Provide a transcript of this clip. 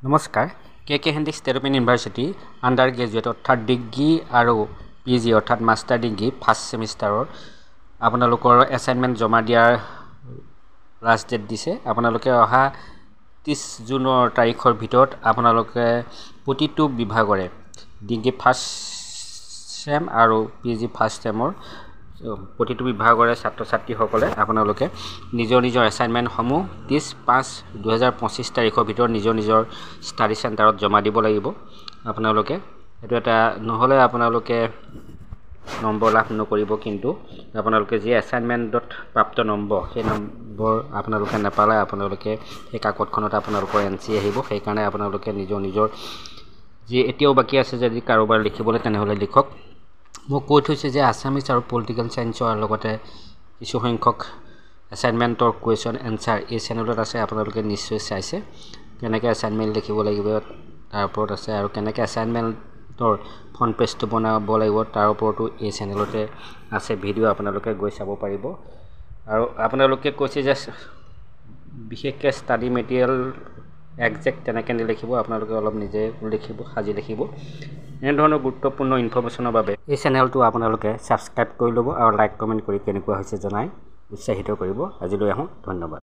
নমস্কাৰ K Handiqui State Open University under graduate অৰ্থাৎ degree আৰু PG অৰ্থাৎ মাষ্টাৰ ডিগ্ৰী ফাৰ্ষ্ট ছেমিষ্টাৰৰ আপোনালোকৰ এছাইনমেণ্ট জমা দিয়াৰ লাষ্ট ডেট দিছে। আপোনালোকে অহা 30 জুনৰ তাৰিখৰ ভিতৰত আপোনালোকে প্ৰতিটো বিভাগৰে ডিগ্ৰী ফাৰ্ষ্ট ছেম আৰু PG ফাৰ্ষ্ট ছেমৰ প্ৰতিটো বিভাগৰে ছাত্ৰ ছাত্ৰীসকলে আপোনালোকে নিজৰ এছাইনমেণ্টসমূহ 30/5/2025 তাৰিখৰ ভিতৰত নিজৰ ষ্টাডি চেণ্টাৰত জমা দিব লাগিব। আপোনালোকে এইটো এটা নহ'লে আপোনালোকে নম্বৰ লাভ নকৰিব, কিন্তু আপোনালোকে যি এছাইনমেণ্টত প্ৰাপ্ত নম্বৰ সেই নম্বৰ আপোনালোকে নাপালে আপোনালোকে সেই কাকতখনত আপোনালোকৰ NC আহিব। সেইকাৰণে আপোনালোকে নিজৰ যি এতিয়াও বাকী আছে যদি কাৰোবাৰ লিখিবলৈ তেনেহ'লে লিখক। মই কৈ থৈছোঁ যে আছামিজ আৰু পলিটিকেল ছায়েন্সৰ লগতে কিছু সংখ্যক এছাইনমেণ্টৰ কুৱেশ্যন এনচাৰ এই চেনেলত আছে। আপোনালোকে নিশ্চয় চাইছে কেনেকৈ এছাইনমেণ্ট লিখিব লাগিব তাৰ ওপৰত আছে, আৰু কেনেকৈ এছাইনমেণ্টৰ ফ্ৰণ্ট পেজটো বনাব লাগিব তাৰ ওপৰতো এই চেনেলতে আছে ভিডিঅ', আপোনালোকে গৈ চাব পাৰিব। আৰু আপোনালোকে কৈছে যে বিশেষকৈ ষ্টাডি মেটেৰিয়েল একজেক্ট তেনেকৈ নিলিখিব, আপোনালোকে অলপ নিজে লিখিব, সাজি লিখিব। এনেধৰণৰ গুৰুত্বপূৰ্ণ ইনফৰ্মেশ্যনৰ বাবে এই চেনেলটো আপোনালোকে ছাবস্ক্ৰাইব কৰি ল'ব আৰু লাইক কমেণ্ট কৰি কেনেকুৱা হৈছে জনাই উৎসাহিত কৰিব। আজিলৈ আহোঁ, ধন্যবাদ।